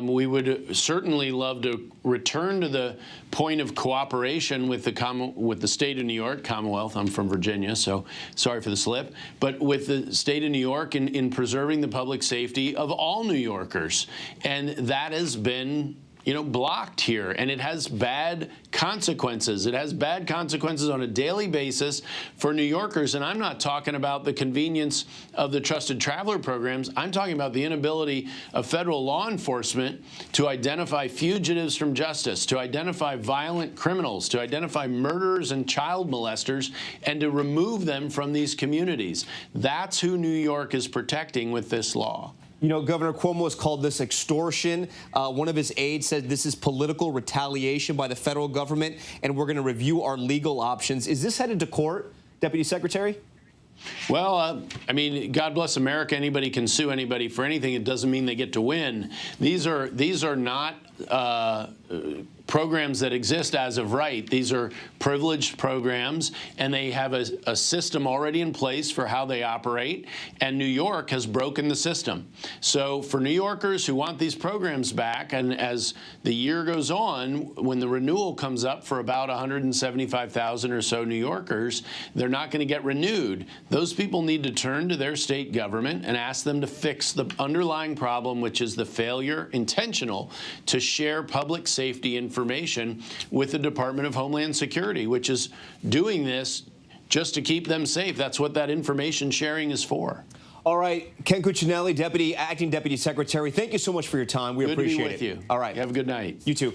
We would certainly love to return to the point of cooperation with the state of New York, Commonwealth. I'm from Virginia, so sorry for the slip. But with the state of New York in preserving the public safety of all New Yorkers. And that has been, you know, blocked here, and it has bad consequences. It has bad consequences on a daily basis for New Yorkers, and I'm not talking about the convenience of the trusted traveler programs. I'm talking about the inability of federal law enforcement to identify fugitives from justice, to identify violent criminals, to identify murderers and child molesters, and to remove them from these communities. That's who New York is protecting with this law. You know, Governor Cuomo has called this extortion. One of his aides said this is political retaliation by the federal government, and we're going to review our legal options. Is this headed to court, Deputy Secretary? Well, I mean, God bless America. Anybody can sue anybody for anything. It doesn't mean they get to win. These are not programs that exist as of right. These are privileged programs, and they have a system already in place for how they operate, and New York has broken the system. So for New Yorkers who want these programs back, and as the year goes on, when the renewal comes up for about 175,000 or so New Yorkers, they're not going to get renewed. Those people need to turn to their state government and ask them to fix the underlying problem, which is the failure, intentional, to share public safety information information with the Department of Homeland Security, which is doing this just to keep them safe. That's what that information sharing is for. All right, Ken Cuccinelli, Acting Deputy Secretary, thank you so much for your time. We appreciate it. Good to be with you. All right. Have a good night. You too.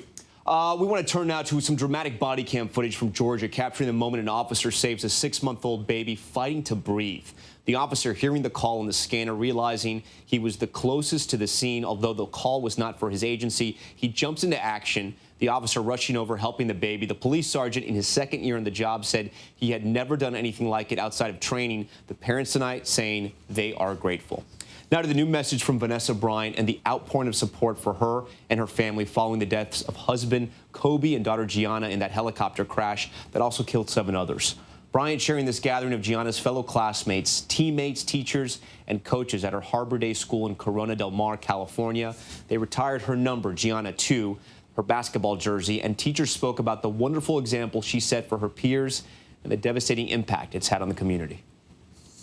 We want to turn now to some dramatic body cam footage from Georgia, capturing the moment an officer saves a 6-month-old baby fighting to breathe. The officer, hearing the call on the scanner, realizing he was the closest to the scene, although the call was not for his agency, he jumps into action. The officer rushing over, helping the baby. The police sergeant, in his second year on the job, said he had never done anything like it outside of training. The parents tonight saying they are grateful. Now to the new message from Vanessa Bryant and the outpouring of support for her and her family following the deaths of husband Kobe and daughter Gianna in that helicopter crash that also killed 7 others. Bryant sharing this gathering of Gianna's fellow classmates, teammates, teachers, and coaches at her Harbor Day School in Corona del Mar, California. They retired her number, Gianna 2, her basketball jersey, and teachers spoke about the wonderful example she set for her peers and the devastating impact it's had on the community.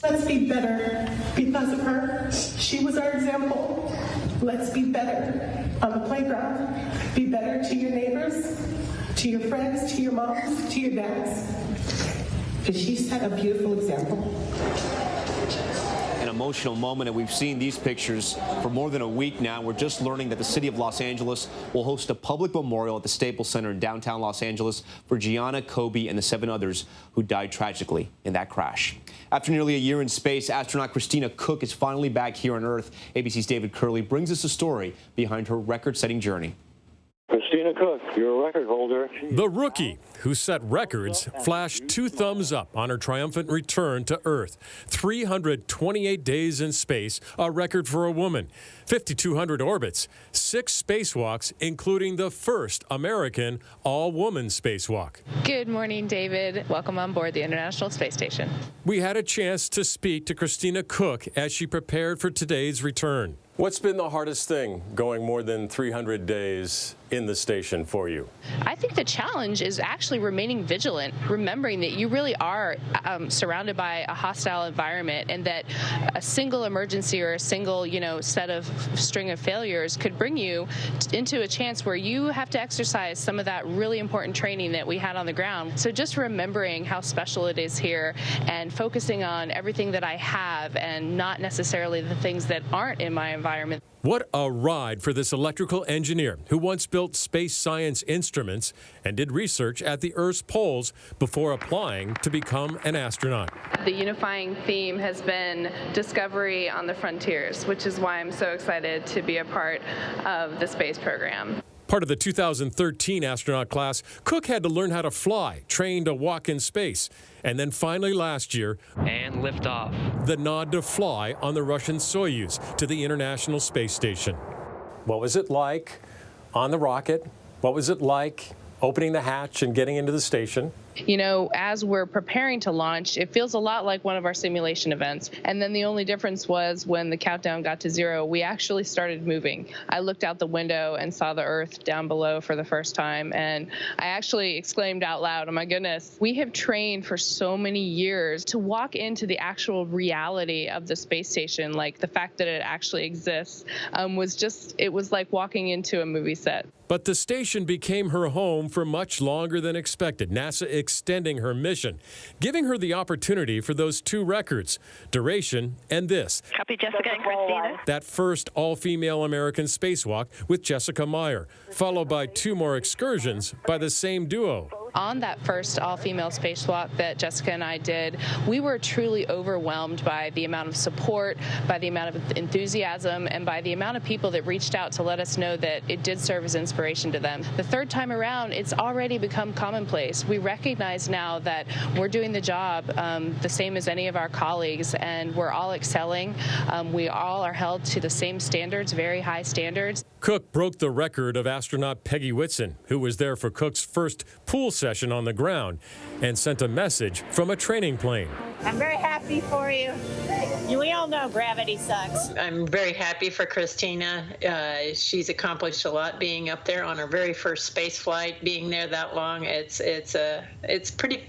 Let's be better because of her. She was our example. Let's be better on the playground. Be better to your neighbors, to your friends, to your moms, to your dads. Because she set a beautiful example. An emotional moment, and we've seen these pictures for more than a week now. We're just learning that the city of Los Angeles will host a public memorial at the Staples Center in downtown Los Angeles for Gianna, Kobe, and the 7 others who died tragically in that crash. After nearly a year in space, astronaut Christina Koch is finally back here on Earth. ABC's David Curley brings us a story behind her record-setting journey. Christina Koch, you're a record holder. The rookie who set records flashed 2 thumbs up on her triumphant return to Earth. 328 days in space, a record for a woman. 5,200 orbits, 6 spacewalks, including the first American all-woman spacewalk. Good morning, David. Welcome on board the International Space Station. We had a chance to speak to Christina Koch as she prepared for today's return. What's been the hardest thing going more than 300 days in the station for you? I think the challenge is actually remaining vigilant, remembering that you really are surrounded by a hostile environment, and that a single emergency or a single, set of string of failures could bring you into a chance where you have to exercise some of that really important training that we had on the ground. So just remembering how special it is here and focusing on everything that I have and not necessarily the things that aren't in my environment. What a ride for this electrical engineer who once built space science instruments and did research at the Earth's poles before applying to become an astronaut. The unifying theme has been discovery on the frontiers, which is why I'm so excited to be a part of the space program. Part of the 2013 astronaut class, Koch had to learn how to fly, train to walk in space, and then finally last year, and lift off. The nod to fly on the Russian Soyuz to the International Space Station. What was it like on the rocket? What was it like opening the hatch and getting into the station? As we're preparing to launch, it feels a lot like one of our simulation events. And then the only difference was when the countdown got to 0, we actually started moving. I looked out the window and saw the Earth down below for the first time. And I actually exclaimed out loud, oh my goodness, we have trained for so many years to walk into the actual reality of the space station. Like the fact that it actually exists it was like walking into a movie set. But the station became her home for much longer than expected. NASA extending her mission, giving her the opportunity for those 2 records, duration and this. Copy, Jessica and Christina. That first all-female American spacewalk with Jessica Meyer, followed by 2 more excursions by the same duo. On that first all-female spacewalk that Jessica and I did, we were truly overwhelmed by the amount of support, by the amount of enthusiasm, and by the amount of people that reached out to let us know that it did serve as inspiration to them. The third time around, it's already become commonplace. We recognize now that we're doing the job the same as any of our colleagues, and we're all excelling. We all are held to the same standards, very high standards. Koch broke the record of astronaut Peggy Whitson, who was there for Koch's first pool session on the ground, and sent a message from a training plane. I'm very happy for you. We all know gravity sucks. I'm very happy for Christina. She's accomplished a lot being up there on her very first space flight, being there that long. It's pretty,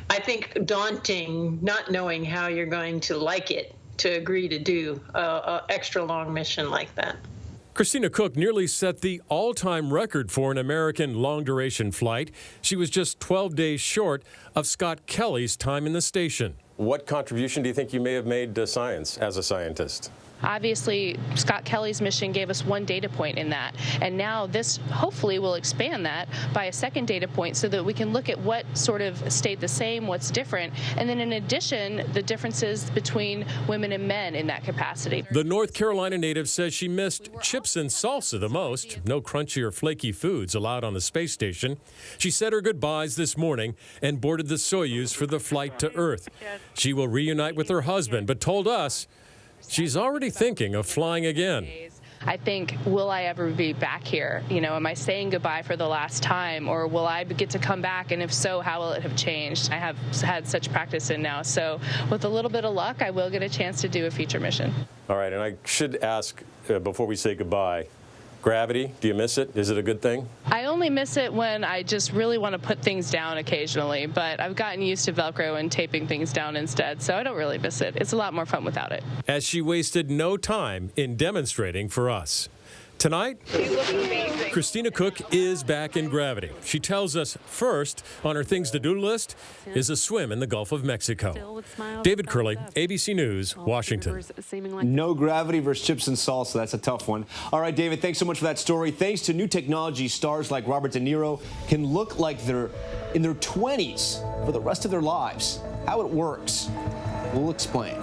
I think, daunting not knowing how you're going to like it to agree to do an extra long mission like that. Christina Cook nearly set the all-time record for an American long-duration flight. She was just 12 days short of Scott Kelly's time in the station. What contribution do you think you may have made to science as a scientist? Obviously, Scott Kelly's mission gave us one data point in that, and now this hopefully will expand that by a second data point so that we can look at what sort of stayed the same, what's different, and then in addition, the differences between women and men in that capacity. The North Carolina native says she missed chips and salsa the most. No crunchy or flaky foods allowed on the space station. She said her goodbyes this morning and boarded the Soyuz for the flight to Earth. She will reunite with her husband, but told us she's already thinking of flying again. I think, will I ever be back here? You know, am I saying goodbye for the last time, or will I get to come back? And if so, how will it have changed? I have had such practice in now, so with a little bit of luck, I will get a chance to do a future mission. All right, and I should ask before we say goodbye, gravity, do you miss it? Is it a good thing? I only miss it when I just really want to put things down occasionally, but I've gotten used to Velcro and taping things down instead, so I don't really miss it. It's a lot more fun without it. As she wasted no time in demonstrating for us. Tonight, Christina Cook is back in gravity. She tells us first on her things to do list is a swim in the Gulf of Mexico. David Curley, ABC News, Washington. No gravity versus chips and salsa. That's a tough one. All right, David, thanks so much for that story. Thanks to new technology, stars like Robert De Niro can look like they're in their 20s for the rest of their lives. How it works, we'll explain.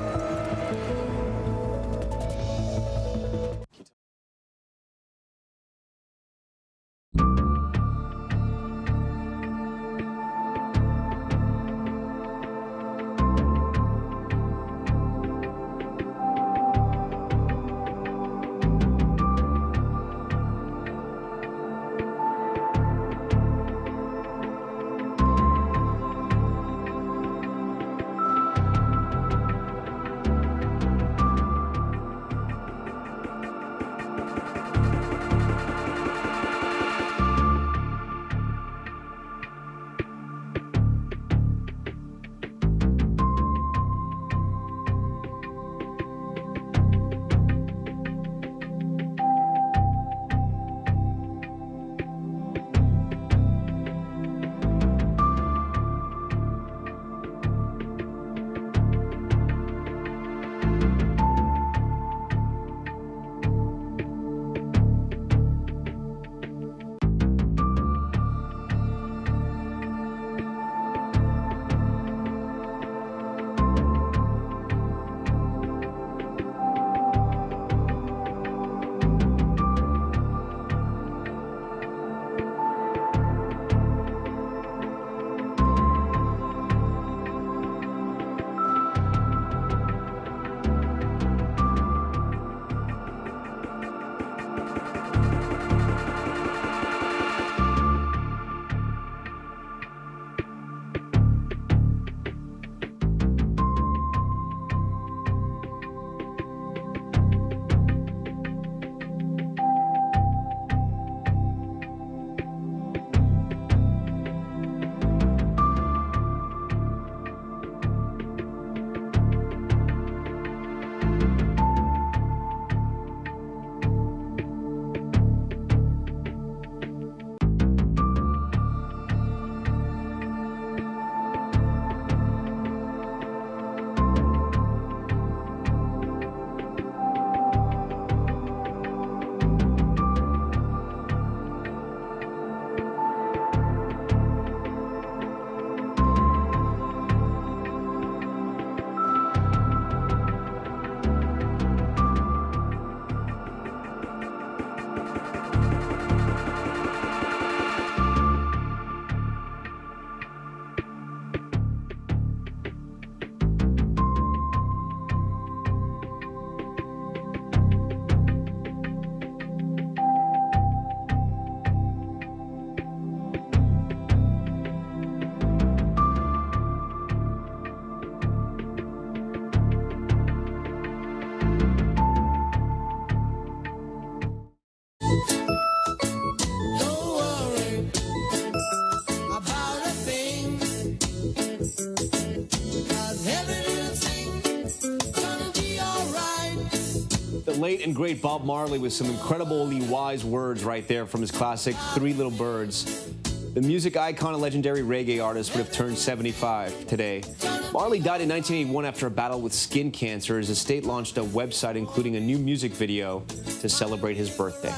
late and great Bob Marley with some incredibly wise words right there from his classic Three Little Birds. The music icon and legendary reggae artist would have turned 75 today. Marley died in 1981 after a battle with skin cancer. His estate launched a website including a new music video to celebrate his birthday.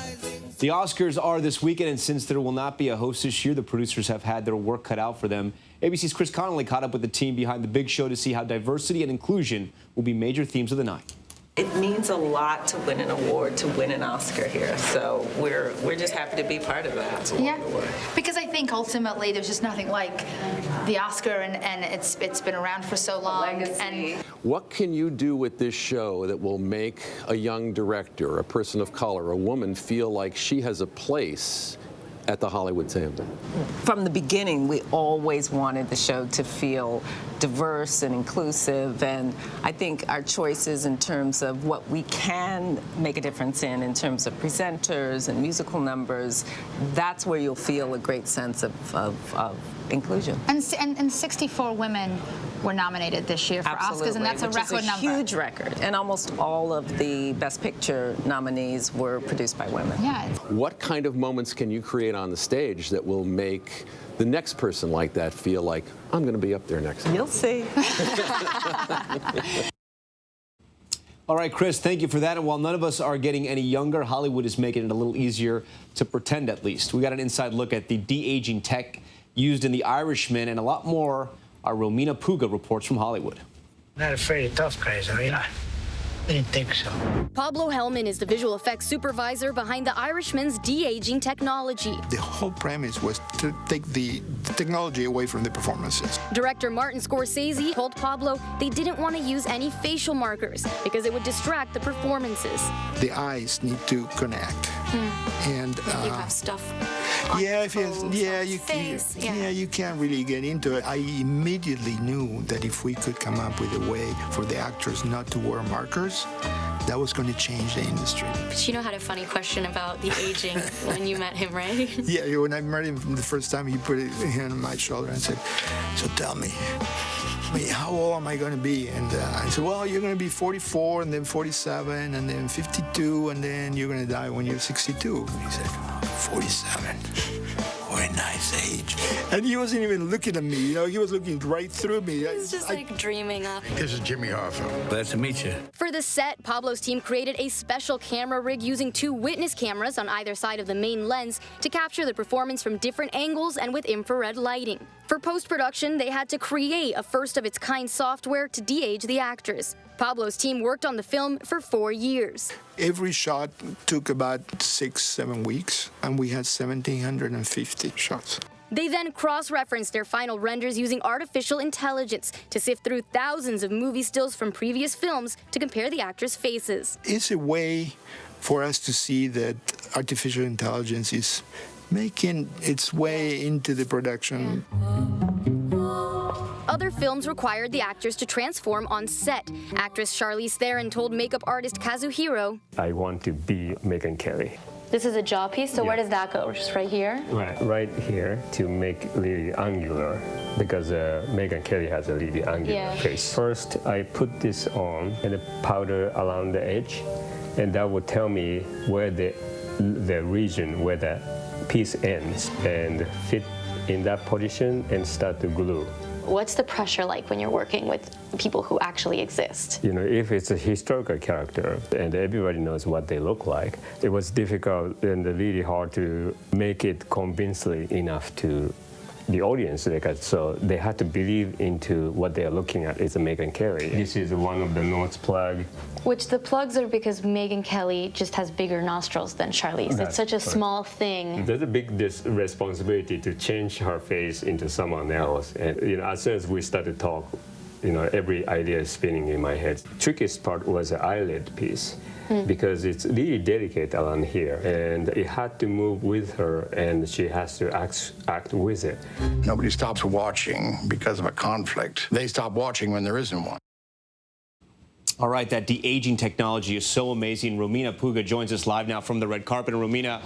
The Oscars are this weekend, and since there will not be a host this year, the producers have had their work cut out for them. ABC's Chris Connolly caught up with the team behind the big show to see how diversity and inclusion will be major themes of the night. It means a lot to win an award, to win an Oscar here. So we're just happy to be part of that. Yeah, because I think ultimately there's just nothing like the Oscar, and it's been around for so long. And what can you do with this show that will make a young director, a person of color, a woman feel like she has a place at the Hollywood table? From the beginning, we always wanted the show to feel diverse and inclusive, and I think our choices in terms of what we can make a difference in terms of presenters and musical numbers, that's where you'll feel a great sense of inclusion. And 64 women were nominated this year for Oscars, and that's a record number. Huge record. And almost all of the Best Picture nominees were produced by women. Yeah. What kind of moments can you create on the stage that will make the next person like that feel like, I'm going to be up there next time? You'll see. All right, Chris, thank you for that. And while none of us are getting any younger, Hollywood is making it a little easier to pretend, at least. We got an inside look at the de-aging tech used in The Irishman, and a lot more. Our Romina Puga reports from Hollywood. Not afraid of tough guys, are you? I didn't think so. Pablo Hellman is the visual effects supervisor behind The Irishman's de-aging technology. The whole premise was to take the technology away from the performances. Director Martin Scorsese told Pablo they didn't want to use any facial markers because it would distract the performances. The eyes need to connect. And you have stuff. Yeah, you can't really get into it. I immediately knew that if we could come up with a way for the actors not to wear markers, that was going to change the industry. Pacino had a funny question about the aging when you met him, right? Yeah, when I met him the first time, he put his hand on my shoulder and said, "So tell me, how old am I going to be?" And I said, "Well, you're going to be 44, and then 47, and then 52, and then you're going to die when you're 62. And he said, 47. What a nice age." And he wasn't even looking at me, he was looking right through me. He was just like dreaming up. This is Jimmy Hoffa. Glad to meet you. For the set, Pablo's team created a special camera rig using 2 witness cameras on either side of the main lens to capture the performance from different angles and with infrared lighting. For post-production, they had to create a first-of-its-kind software to de-age the actors. Pablo's team worked on the film for 4 years. Every shot took about 6-7 weeks, and we had 1,750 shots. They then cross-referenced their final renders using artificial intelligence to sift through thousands of movie stills from previous films to compare the actors' faces. It's a way for us to see that artificial intelligence is making its way into the production. Other films required the actors to transform on set. Actress Charlize Theron told makeup artist Kazuhiro, "I want to be Megyn Kelly." This is a jaw piece, so where does that go? Just right here? Right here to make really angular, because Megyn Kelly has a really angular face. First, I put this on and powder around the edge, and that will tell me where the region where the piece ends, and fit in that position and start to glue. What's the pressure like when you're working with people who actually exist? If it's a historical character and everybody knows what they look like, it was difficult and really hard to make it convincingly enough to the audience, so they had to believe into what they're looking at is a Megyn Kelly. This is one of the nose plug. Which the plugs are because Megyn Kelly just has bigger nostrils than Charlize. It's such a small thing. There's a big responsibility to change her face into someone else. And as soon as we started to talk, every idea is spinning in my head. Trickiest part was the eyelid piece. Because it's really delicate around here, and it had to move with her, and she has to act with it. Nobody stops watching because of a conflict. They stop watching when there isn't one. All right, that de-aging technology is so amazing. Romina Puga joins us live now from the red carpet. And Romina,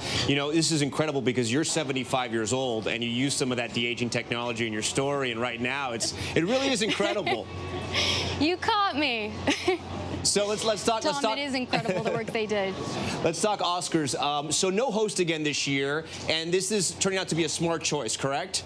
this is incredible because you're 75 years old and you use some of that de-aging technology in your story. And right now, it really is incredible. You caught me. So let's talk. Tom, it is incredible the work they did. Let's talk Oscars. So no host again this year, and this is turning out to be a smart choice, correct?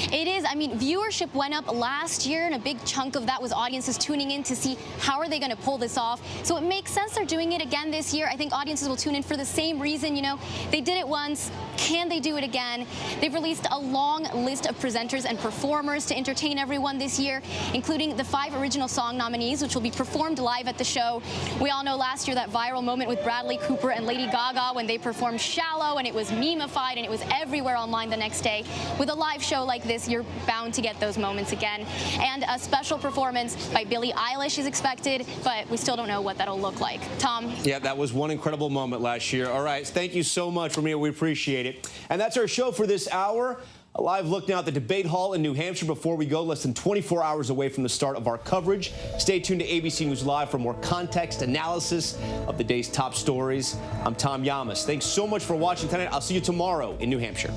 It is. I mean, viewership went up last year, and a big chunk of that was audiences tuning in to see how are they going to pull this off. So it makes sense they're doing it again this year. I think audiences will tune in for the same reason. You know, they did it once. Can they do it again? They've released a long list of presenters and performers to entertain everyone this year, including the 5 original song nominees, which will be performed live at the show. We all know last year that viral moment with Bradley Cooper and Lady Gaga when they performed Shallow, and it was meme-ified, and it was everywhere online the next day. With a live show like this, you're bound to get those moments again. And a special performance by Billie Eilish is expected, but we still don't know what that'll look like. Tom? Yeah, that was one incredible moment last year. All right, thank you so much, Ramia. We appreciate it. And that's our show for this hour. A live look now at the debate hall in New Hampshire. Before we go, less than 24 hours away from the start of our coverage. Stay tuned to ABC News Live for more context analysis of the day's top stories. I'm Tom Llamas. Thanks so much for watching tonight. I'll see you tomorrow in New Hampshire.